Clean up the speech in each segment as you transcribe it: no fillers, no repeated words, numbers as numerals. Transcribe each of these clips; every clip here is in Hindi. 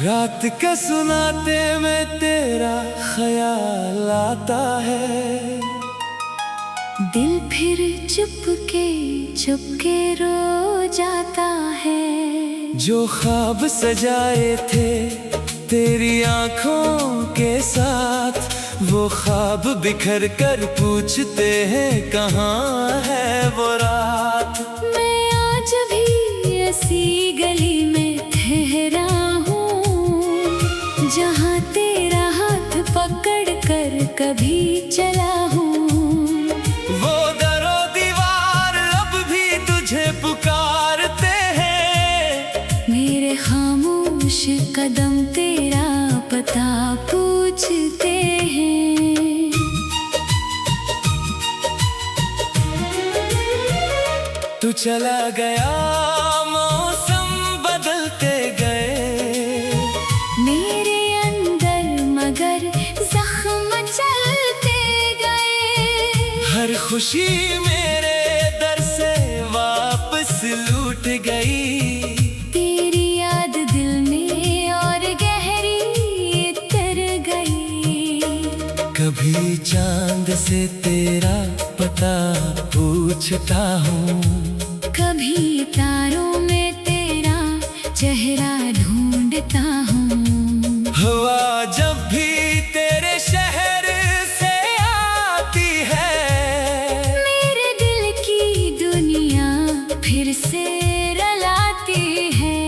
रात के सुनाते में तेरा ख्याल आता है। दिल फिर चुपके चुपके रो जाता है। जो ख्वाब सजाए थे तेरी आंखों के साथ, वो ख्वाब बिखर कर पूछते हैं कहाँ है वो रात। मैं आज भी ऐसी गली में ठहरा हूँ, जहाँ तेरा हाथ पकड़ कर कभी चला हूँ। वो दरो दीवार अब भी तुझे पुकारते हैं। मेरे खामोश कदम तेरा पता पूछते हैं। तू चला गया, मौसम बदलते गए मेरे अंदर, मगर जख्म चलते गए। हर खुशी मेरे दर से वापस लूट गई। तेरी याद दिल में और गहरी उतर गई। कभी चांद से तेरा पता पूछता हूँ, कभी तारों में तेरा चेहरा ढूंढता हूँ। हवा जब भी तेरे शहर से आती है, मेरे दिल की दुनिया फिर से रलाती है।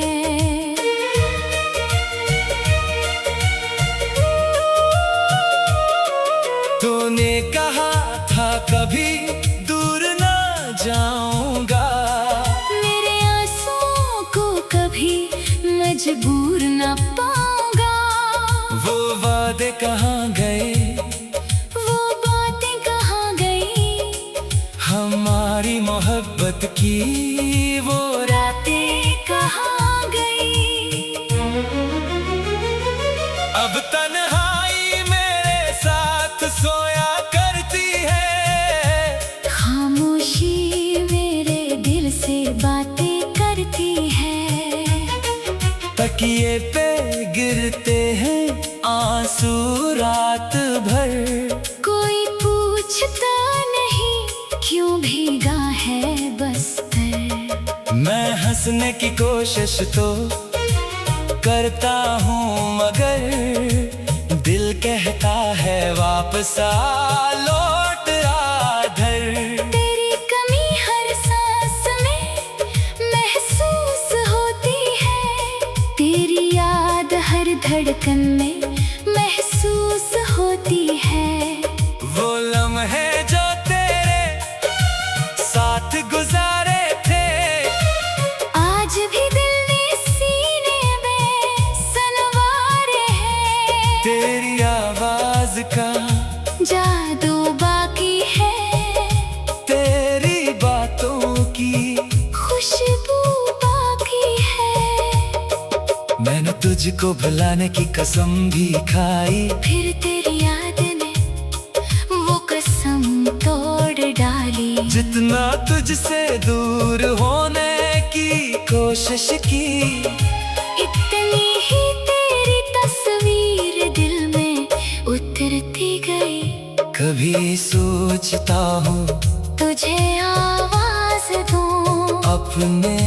तूने कहा था कभी दूर ना जाऊंगा, मेरे आंसुओं को कभी मजबूर न पाऊंगा। वो वादे कहाँ गए, वो बातें कहाँ गई, हमारी मोहब्बत की वो रातें कहाँ गई। अब तन्हाई मेरे साथ सोया करती है। खामोशी मेरे दिल से बातें करती है। तकिए पे गिरते हैं आंसू रात भर। कोई पूछता नहीं क्यों भीगा है बस्तर। मैं हंसने की कोशिश तो करता हूँ, मगर दिल कहता है वापस आ, लौट आ घर। तेरी कमी हर सांस में महसूस होती है। तेरी याद हर धड़कन में महसूस होती है। वो लम्हे जो तेरे साथ गुजारे थे, आज भी दिल ने सीने में सनवारे हैं। तेरी आवाज का जादू बाकी है, तेरी बातों की खुशबू बाकी है। मैंने तुझको भुलाने की कसम भी खाई, फिर तेरी याद ने वो कसम तोड़ डाली। जितना तुझसे दूर होने की कोशिश की, इतनी ही तेरी तस्वीर दिल में उतरती गई। कभी सोचता हूँ तुझे आवाज दूं, अपने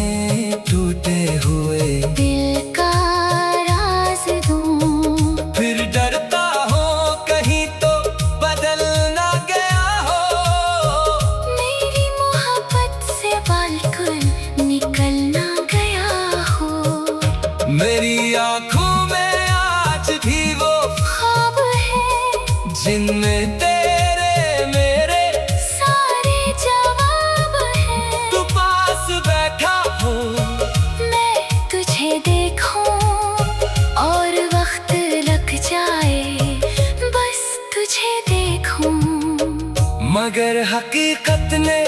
टूटे हुए दिल का राज दूं। फिर डरता हूँ कहीं तो बदल ना गया हो। मेरी मोहब्बत से बालकुल निकल ना गया हो। मेरी आंखों में आज भी वो ख्वाब है जिनमें तेरे मेरे सारे जवाब हैं। तू पास बैठा हो, मैं तुझे देखूं और वक्त लग जाए, बस तुझे देखूं। मगर हकीकत ने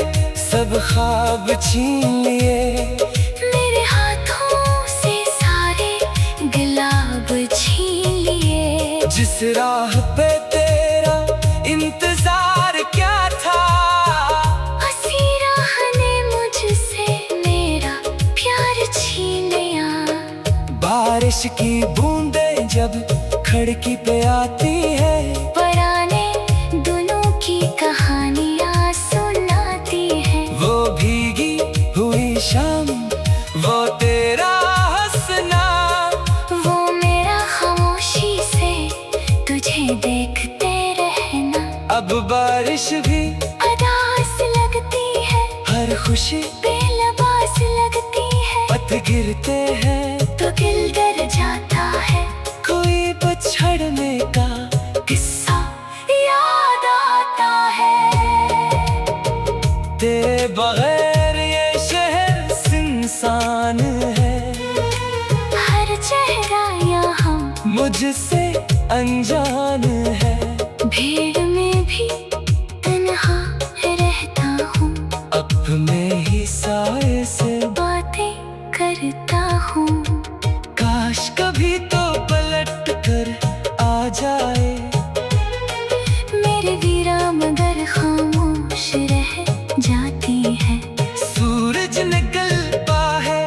सब ख्वाब छीन लिए। मेरे हाथों से सारे गुलाब छीन लिए। जिस राह पे तेरा इंतजार क्या था, हंसी राह ने मुझसे मेरा प्यार छीन लिया। बारिश की बूंदें जब खिड़की पे आती है, पुराने दिनों की कहानियाँ सुनाती है। वो भीगी हुई शाम, वो तेरा हंसना, वो मेरा खामोशी से तुझे देखते रहना। अब बारिश भी अदास लगती है, हर खुशी बेलबास लगती है। पत्ते गिरते हैं तो दिल डर जाता है, कोई पछड़ने का किस्सा याद आता है। तेरे बगैर ये शहर सुनसान है, हर चेहरा यहाँ मुझसे अनजान है। भीड़ में भी तन्हा रहता हूँ, अपने ही साए से बातें करता हूँ। काश कभी तो पलट कर आ जाए, मेरे वीरा मगर खामोश रह जाती है। सूरज निकलता है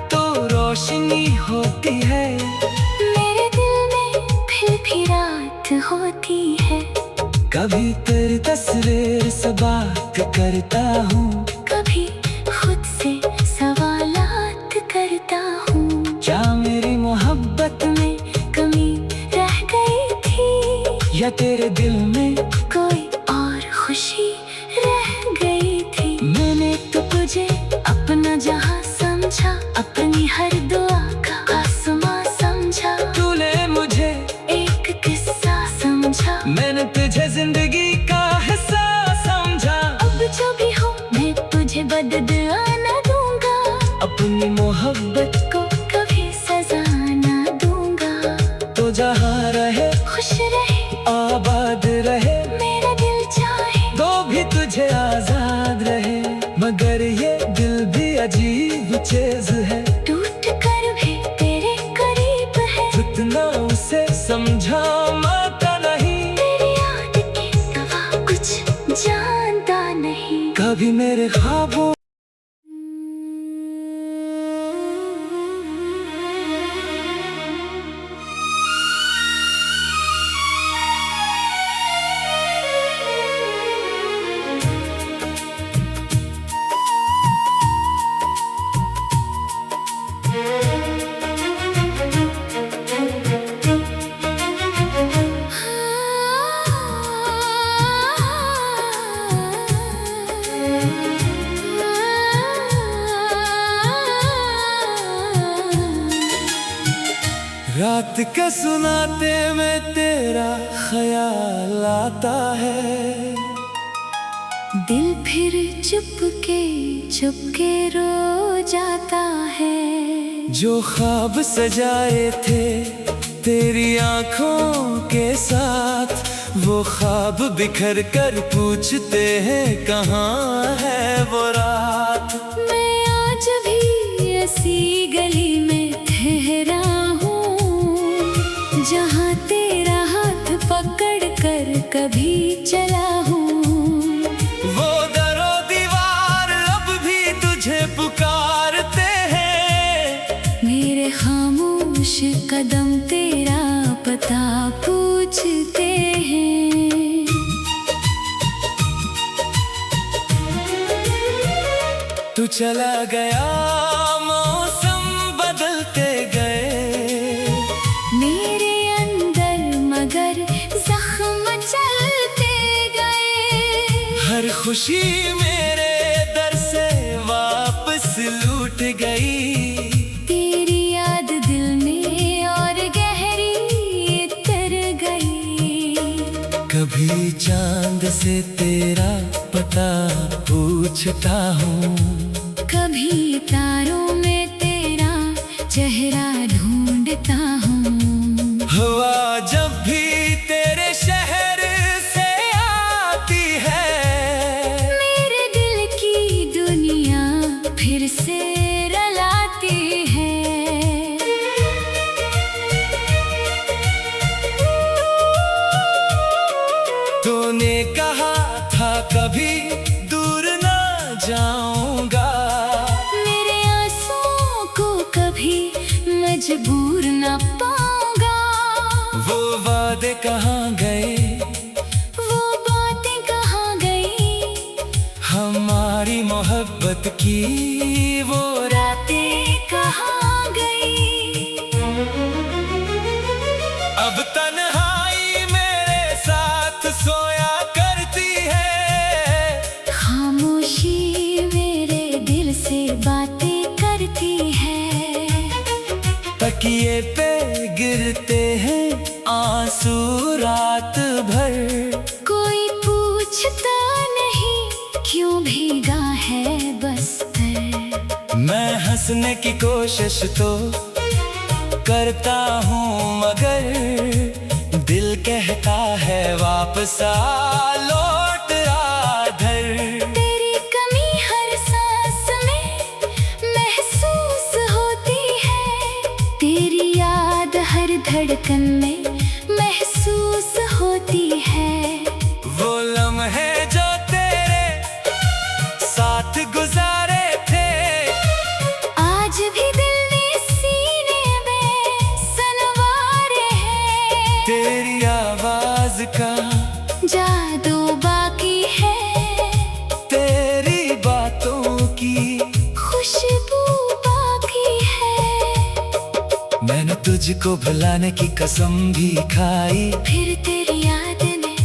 तो रोशनी होती है, मेरे दिल में फिर भी रात होती है। कभी तेरी तस्वीर से बात करता हूँ, कभी खुद से सवालात करता हूँ। क्या मेरी मोहब्बत में कमी रह गई थी, या तेरे दिल में कोई और खुशी रह गई थी। मैंने तो तुझे अपना जहां समझा, अपनी हर दुआ का आसमां समझा। तूने मुझे एक किस्सा समझा, मैंने तुझे जिंदगी का हिस्सा समझा। अब जो भी हो मैं तुझे बदला न दूंगा, अपनी मोहब्बत को कभी सजा न दूंगा। तो जहाँ रहे खुश रहे आबाद रहे, मेरा दिल चाहे तो भी तुझे आजाद रहे। मगर ये दिल भी अजीब चीज है, टूट कर भी तेरे करीब है। जितना उसे समझा माता नहीं, तेरी याद के सिवा कुछ जानता नहीं। कभी मेरे ख्वाबों रात के सुनाते में तेरा ख्याल आता है, दिल फिर चुपके रो जाता है। जो ख्वाब सजाए थे तेरी आंखों के साथ, वो ख्वाब बिखर कर पूछते हैं कहाँ है वो रात। मैं आज भी ऐसी गली में ठहरा हूँ, जहाँ तेरा हाथ पकड़ कर कभी चला हूँ। वो दरो दीवार अब भी तुझे पुकारते हैं, मेरे खामोश कदम तेरा पता पूछते हैं। तू चला गया मौसम बदलते गए, मेरे अंदर मगर जख्म चलते गए। हर खुशी मेरे दर से वापस लूट गई। तेरी याद दिल में और गहरी उतर गई। कभी चांद से तेरा पता पूछता हूँ, कभी तारों में तेरा चेहरा ढूंढता हूँ। हवा जब भी तेरे शहर से आती है, मेरे दिल की दुनिया फिर से रलाती है। तूने कहा था कभी दूर ना जाऊंगा, मेरे आंसुओं को कभी मजबूर ना वो रातें कहाँ गई। अब तन्हाई मेरे साथ सोया करती है। खामोशी मेरे दिल से बातें करती है। तकिए पे गिरते हैं आंसू रात भर। कोई पूछता नहीं क्यों भीगा है बस्तर। मैं हंसने की कोशिश तो करता हूँ मगर दिल कहता है वापस आ लौट आधर। तेरी कमी हर सांस में महसूस होती है। तेरी याद हर धड़कन में महसूस होती है। वो लम्हे जो तेरे साथ गुजारे थे आज भी दिल में सीने में सनवारे हैं। तेरी आवाज का जादू बाकी है। तेरी बातों की खुशबू बाकी है। मैंने तुझको भुलाने की कसम भी खाई। फिर तेरी याद ने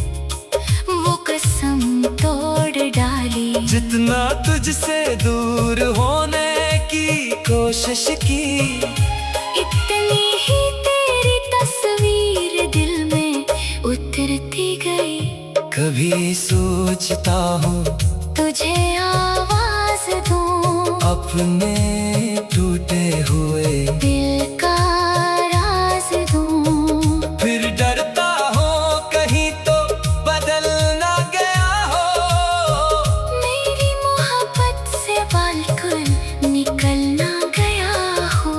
वो कसम तोड़ डाली। जितना तुझसे दूर होने की कोशिश की इतनी ही तेरी तस्वीर दिल में उतरती गई। कभी सोचता हूँ तुझे आवाज दूं। अपने टूटे हुए दिल का राज दूं। फिर डरता हूँ कहीं तो बदल ना गया हो। मेरी मोहब्बत से बिल्कुल निकल ना गया हो।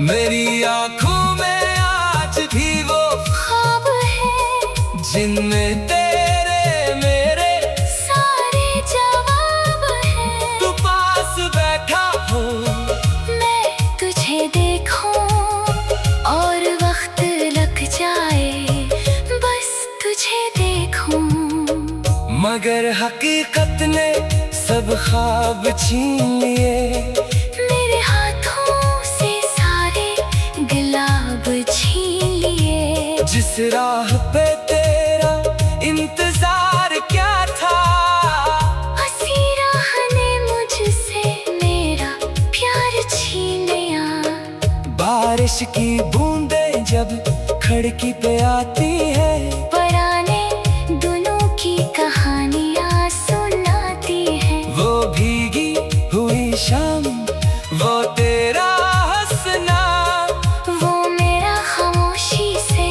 मेरी आंखों में आज भी वो ख्वाब है जिनमें तेरे मेरे सारे जवाब हैं। तू पास बैठा हो। मैं तुझे देखूं और वक्त लग जाए बस तुझे देखूं। मगर हकीकत ने सब ख्वाब छीन लिए। मेरे हाथों से सारे गुलाब छीन लिए। जिस राह पे तेरा इंतजार क्या था हंसी राह ने मुझसे मेरा प्यार छीन लिया। बारिश की बूंदें जब खिड़की पे आती है पुराने दोनों की कहानियां सुनाती है। वो भीगी हुई शाम वो तेरा हंसना। वो मेरा खामोशी से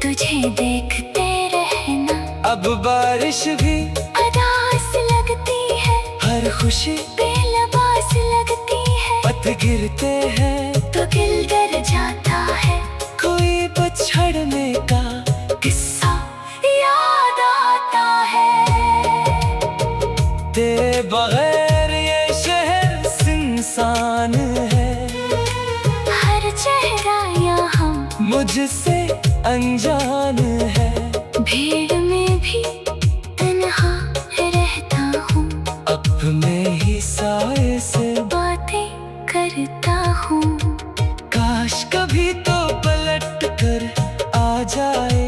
तुझे देखते रहना। अब बारिश भी अदास लगती है। हर खुशी बेलबास लगती है। पथ गिरते हैं तो दिल डर जाता है। कोई पछड़ने का किस्सा याद आता है। तेरे बगैर ये शहर सुनसान है। हर चेहरा यहाँ मुझसे अनजान है। भीड़ में भी तन्हा रहता हूँ। अपने ही साए से बातें करता हूँ। काश कभी तो पलट कर आ जाए।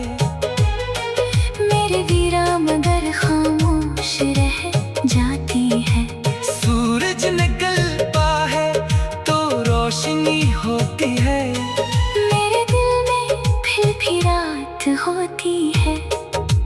मेरे वीरा मगर खामोश रह जाती है। सूरज निकलता है तो रोशनी होती है। मेरे दिल में फिर भी रात होती है।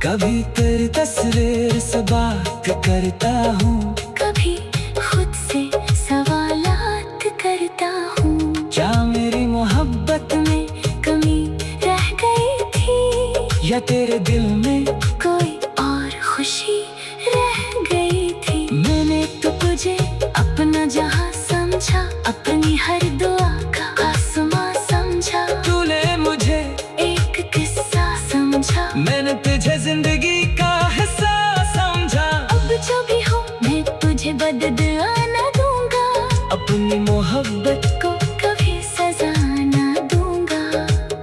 कभी तेरी तस्वीर से बात करता हूँ। कभी खुद से सवालात करता हूँ। क्या मेरी मोहब्बत में कमी रह गई थी या तेरे दिल में कोई और खुशी रह गई थी। मैंने तो तुझे अपना जहां समझा। अपनी हर दुआ का आसमां समझा। तूने मुझे एक किस्सा समझा। मैंने तुझे जिंदगी का हिस्सा समझा। अब जो भी हो मैं तुझे बददुआ न दूंगा। अपनी मोहब्बत को कभी सजा न दूंगा।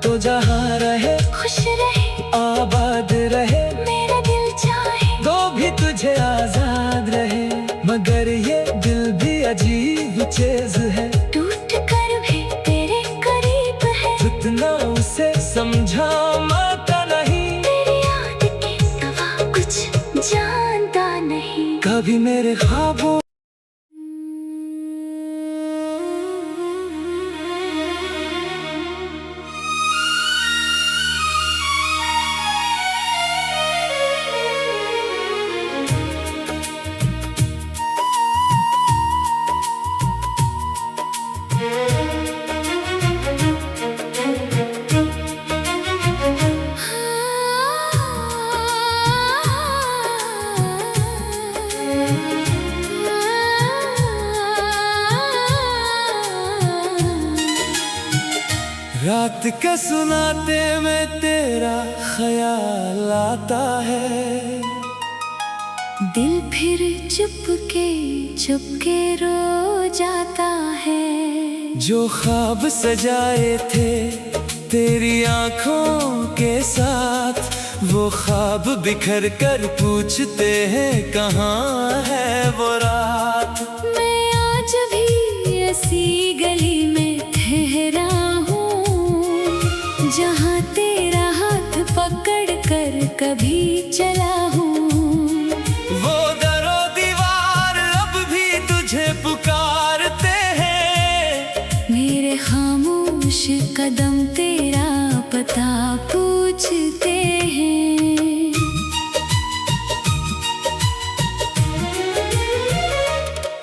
तो जहाँ रहे खुश रहे आबाद रहे। मेरा दिल चाहे तो भी तुझे आजाद रहे। मगर ये दिल भी अजीब चीज है, टूट कर भी तेरे करीब है। जितना उसे समझा माता नहीं, तेरी याद के सिवा कुछ जानता नहीं। कभी मेरे ख्वाबों रात के सुनाते में तेरा ख्याल आता है। दिल फिर चुपके रो जाता है। जो ख्वाब सजाए थे तेरी आंखों के साथ, वो ख्वाब बिखर कर पूछते हैं कहाँ है वो रात। मैं आज भी ऐसी गली में ठहरा हूँ, जहाँ तेरा हाथ पकड़ कर कभी चला हूँ। वो दरो दीवार अब भी तुझे पुकारते हैं, मेरे खामोश कदम तेरा पता पूछते हैं।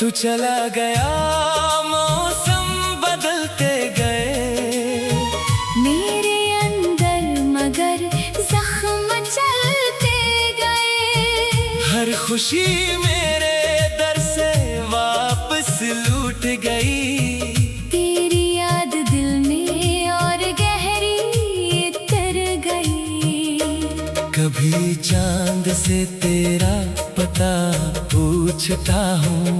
तू चला गया मौसम बदलते गए, मेरे अंदर मगर जख्म चलते गए। हर खुशी मेरे दर से वापस लूट गई। तेरी याद दिल में और गहरी उतर गई। कभी चांद से तेरा पता पूछता हूँ,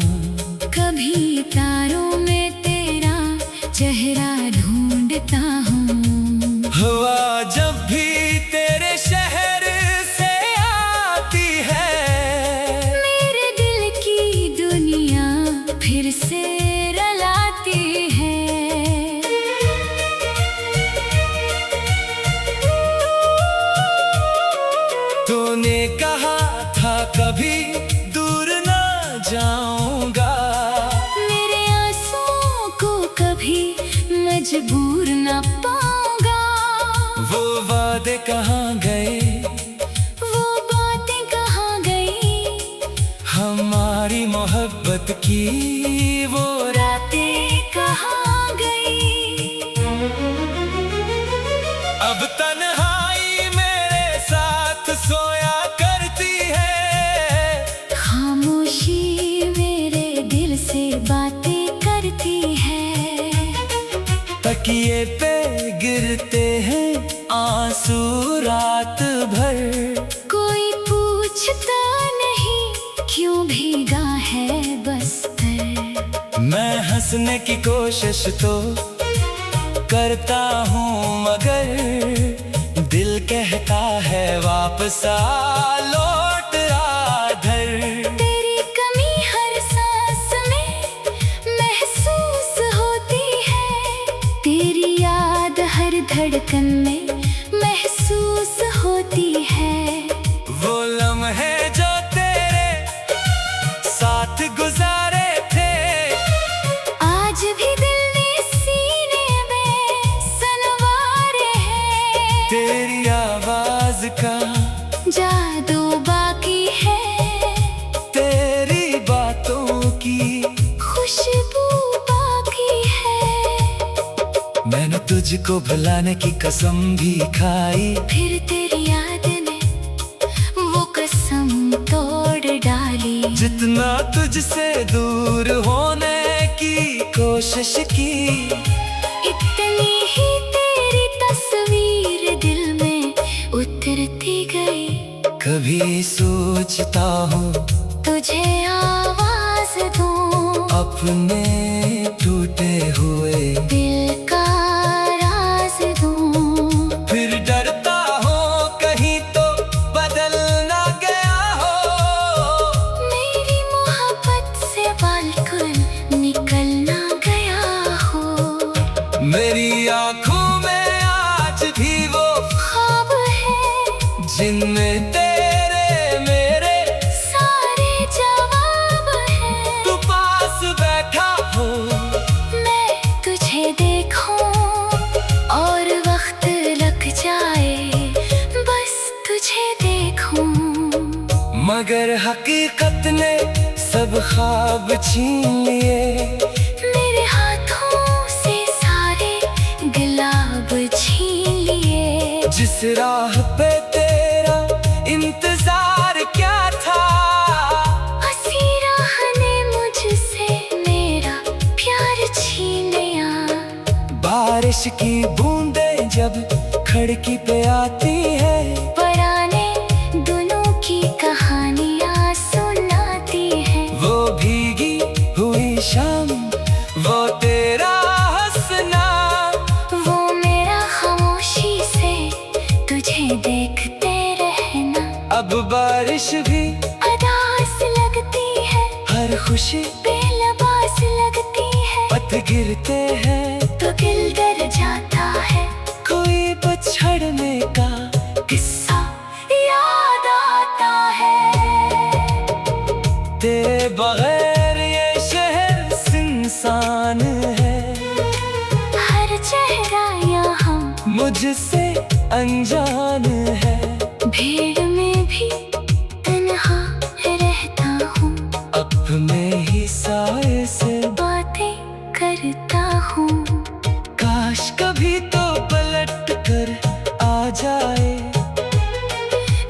कभी तारों में तेरा चेहरा ढूंढता हूँ। हवा जब भी तेरे शहर से आती है, मेरे दिल की दुनिया फिर से रलाती है। तूने कहा था कभी दूर ना जाऊंगा, मेरे आंसुओं को कभी मजबूर न पाऊंगा। वो वादे कहाँ गए, वो बातें कहाँ गई, हमारी मोहब्बत की वो रातें कहाँ गई। अब तन्हाई मेरे साथ सोया करती है। खामोशी मेरे दिल से बातें करती है। तकिए पे गिरते हैं आंसू रात भर, कोई पूछता नहीं क्यों भीगा है बस्तर। मैं हंसने की कोशिश तो करता हूँ, मगर दिल कहता है वापस आ लौट आ घर। तेरी कमी हर सांस में महसूस होती है। तेरी याद हर धड़कन में महसूस होती है। वो लम्हे जो तेरे साथ गुजारे थे, आज भी दिल ने सीने में सनवारे हैं। तेरी आवाज का जादू बाकी है, तेरी बातों की खुशबू बाकी है। मैंने तुझको भुलाने की कसम भी खाई, फिर तेरी याद ने वो कसम तोड़ डाली। जितना तुझसे दूर होने की कोशिश की, इतनी ही तेरी तस्वीर दिल में उतरती गई। कभी सोचता हूँ तुझे आवाज दूं, अपने टूटे हुए दिल का राज दूं। फिर डरता हूँ कहीं तो बदल ना गया हो। मेरी मोहब्बत से बालकन सब ख्वाब छीन लिए, मेरे हाथों से सारे गुलाब छीन लिए। जिस राह पे तेरा इंतजार क्या था, हंसी राह ने मुझसे मेरा प्यार छीन लिया। बारिश की बूंदें जब खिड़की पे आती है, पुराने दोनों की कहानियां सुनाती है। वो भीगी हुई शाम, वो तेरा हंसना, वो मेरा खामोशी से तुझे देखते रहना। अब बारिश भी अदास लगती है, हर खुशी बेलबास लगती है। पत्थर गिरते हैं तो दिल डर जाता है, कोई पछड़ने का किस्सा याद आता है। तेरे बगैर ये शहर सुनसान है, हर चेहरा यहाँ मुझसे अनजान है। भीड़ में भी तन्हा रहता हूँ, अपने ही साए से बातें करता हूँ। काश कभी तो पलट कर आ जाए,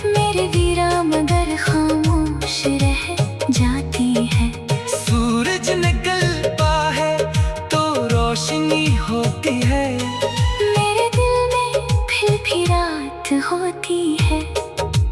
मेरे वीरा मगर खामोश रह जाती है। सूरज निकलता है तो रोशनी होती है, मेरे दिल में फिर भी रात होती है।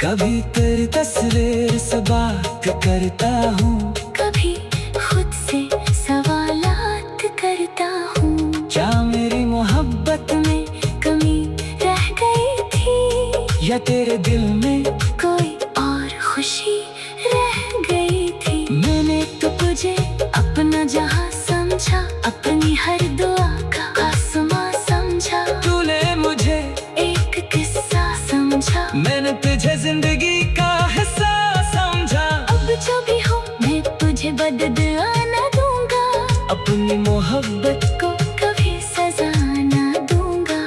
कभी तेरी तस्वीर से बात करता हूँ, कभी खुद से सवालात करता हूँ। क्या मेरी मोहब्बत में कमी रह गई थी, या तेरे दिल में कोई और खुशी रह गई थी। मैंने तो तुझे अपना जहां समझा, अपनी हर दुआ का आसमां समझा। तूने मुझे एक किस्सा समझा, मैंने तुझे जिंदगी का हिस्सा समझा। अब जो भी हो मैं तुझे बददुआ न दूंगा, अपनी मोहब्बत को कभी सजा न दूंगा।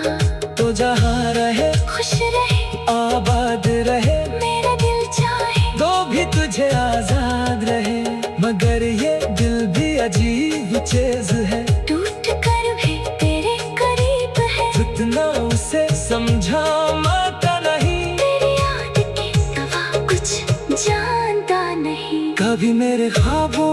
तो जहाँ रहे खुश रहे आबाद रहे, मेरा दिल चाहे तो भी तुझे आजाद रहे। मगर ये दिल भी अजीब चीज है, टूट कर भी तेरे करीब है। जितना उसे समझा माता नहीं, तेरी याद के सिवा कुछ जानता नहीं। कभी मेरे ख्वाबों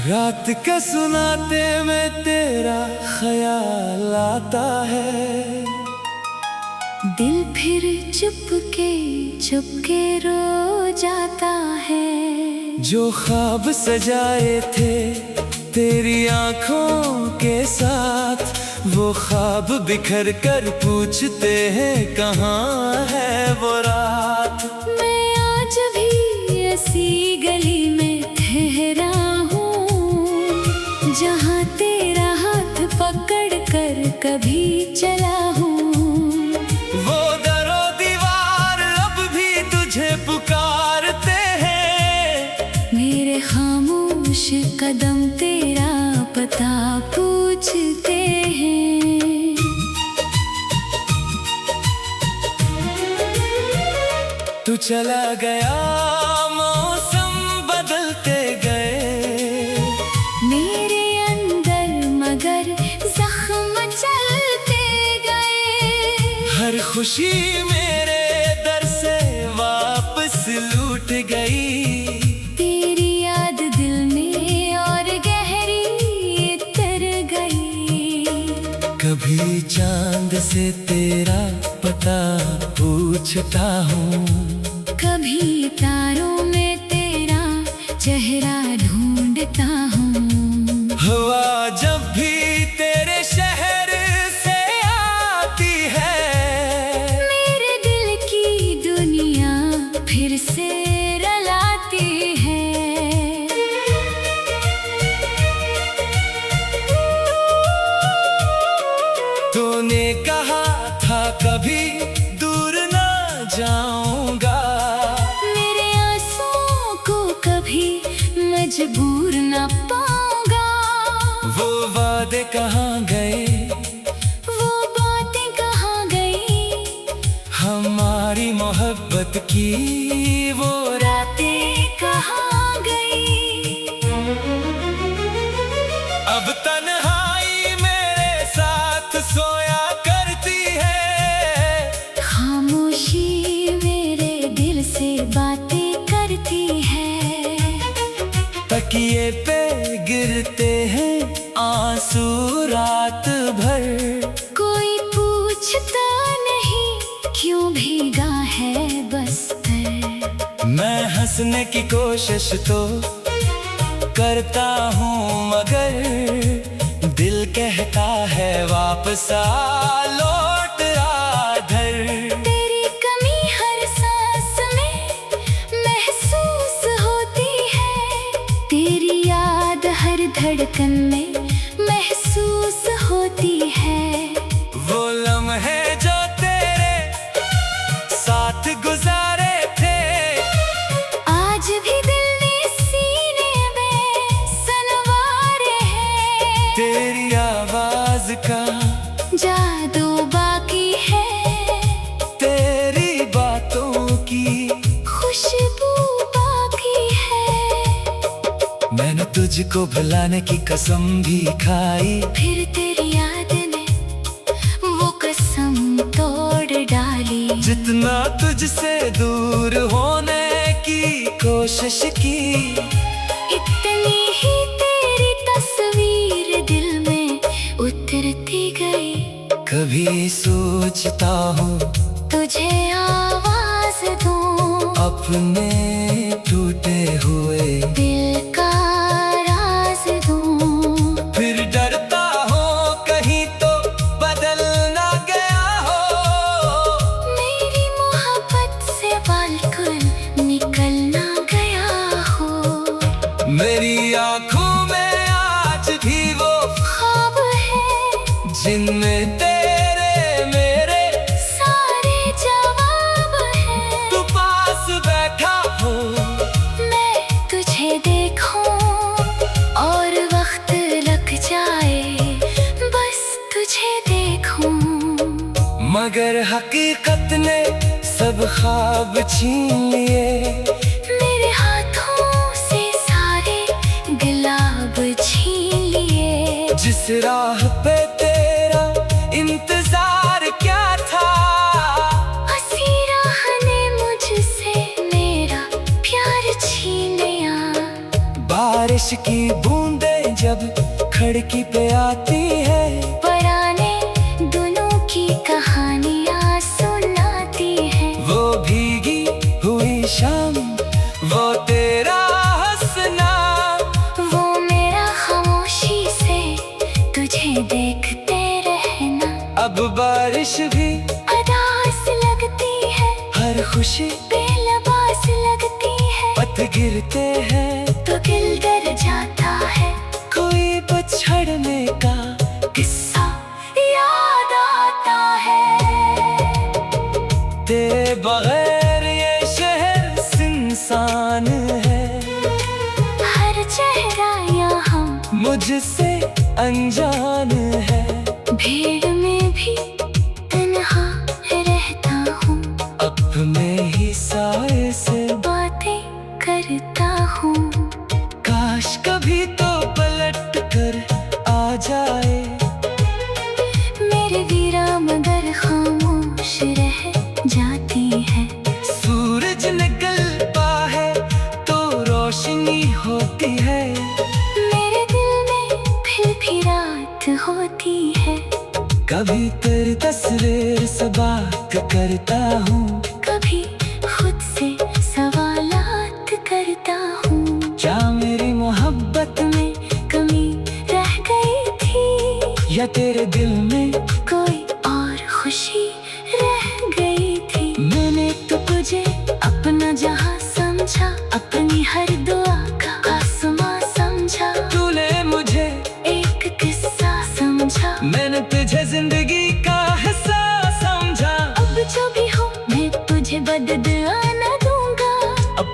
रात के सुनाते में तेरा ख्याल आता है, दिल फिर चुपके रो जाता है। जो ख्वाब सजाए थे तेरी आंखों के साथ, वो ख्वाब बिखर कर पूछते हैं कहाँ है वो रात। मैं आज भी ऐसी गली में ठहरा हूँ, जहाँ तेरा हाथ पकड़ कर कभी चला हूँ। वो दरो दीवार अब भी तुझे पुकारते हैं, मेरे खामोश कदम तेरा पता पूछते हैं। तू चला गया मौसम बदलते गए, मेरे अंदर मगर जख्म चलते गए। हर खुशी मेरे दर से वापस लूट गई। तेरी याद दिल में और गहरी उतर गई। कभी चांद से तेरा पता पूछता हूँ, कभी तारों में तेरा चेहरा ढूंढता हूँ। हवा जब भी तेरे शहर से आती है, मेरे दिल की दुनिया आती है। तूने कहा था कभी दूर ना जाऊंगा, मेरे आंसुओं को कभी मजबूर न पाऊंगा। वो वादे कहाँ गए, वो बातें कहाँ गई, हमारी मोहब्बत की वो रातें कहाँ गई। अब तन्हाई मेरे साथ सोया करती है, खामोशी मेरे दिल से बातें करती है। तकिए पे गिरते हैं आंसू रात भर, कोई पूछता नहीं क्यों भीगा है बस्तर। मैं हंसने की कोशिश तो करता हूँ मगर दिल कहता है वापस आ, लौट आ घर। तेरी कमी हर सांस में महसूस होती है, तेरी याद हर धड़कन में महसूस होती है। वो लम्हे जो तेरे साथ गुजारे थे, आज भी दिल ने सीने में सनवारे हैं। तेरी आवाज का जादू बाकी है, तेरी बातों की खुशबू बाकी है। मैंने तुझको भुलाने की कसम भी खाई, फिर तेरी याद ने वो कसम तोड़ डाली। जितना तुझसे दूर होने की कोशिश की, इतनी ही तेरी तस्वीर दिल में उतरती गई। कभी सोचता हूँ तुझे आवाज दूं, अपने टूटे हुए दिल का राज दूं। फिर डरता हो कहीं तो बदल ना गया हो, मेरी मोहब्बत से बालकुल निकल ना गया हो। मेरी आंखों में आज भी वो ख्वाब है जिनमें तेरे मेरे सारे जवाब हैं। तू पास बैठा हो, मैं तुझे देखूं और वक्त लग जाए, बस तुझे देखूं। मगर हकीकत ने सब ख्वाब छीन लिए, मेरे हाथों से सारे गुलाब छीन लिए। जिस राह पे तेरा इंतजार क्या था, हंसी राह ने मुझसे मेरा प्यार छीन लिया। बारिश की बूंदें जब खिड़की पे आती है, पुराने दोनों की कहानियां सुनाती है। वो भीगी हुई शाम, वो तेरा हंसना, वो मेरा खामोशी से तुझे देखते रहना। अब बारिश भी अदास लगती है, हर खुशी बेलबास लगती है। पत गिरते हैं तो दिल डर जाता है, कोई पछड़ने का किस्सा याद आता है। तेरे बगैर ये शहर सुनसान है, हर चेहरा यहाँ मुझसे अनजान है। भीड़ में भी तन्हा रहता हूँ, अपने ही साए से बातें करता हूँ। काश कभी तो पलट कर आ जाए, मेरे वीरा मगर खामोश रह जाती है। सूरज निकलता है तो रोशनी होती है, मेरे दिल में फिर भी रात होती है। कभी तेरी तस्वीर से बात करता हूँ, कभी खुद से सवालात करता हूँ। क्या मेरी मोहब्बत में कमी रह गई थी, या तेरे दिल में कोई और खुशी रह गई थी। मैंने तो तुझे अपना जहां समझा, अपनी हर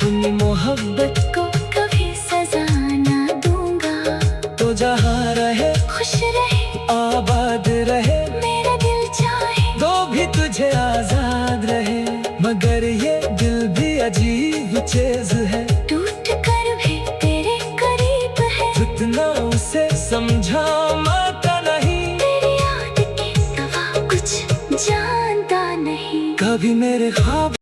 अपनी मोहब्बत को कभी सजा ना दूंगा। तो जहाँ रहे खुश रहे आबाद रहे, मेरा दिल चाहे तो भी तुझे आजाद रहे। मगर ये दिल भी अजीब चीज है, टूट कर भी तेरे करीब है। जितना उसे समझा माता नहीं, तेरी याद के सिवा कुछ जानता नहीं। कभी मेरे ख्वाब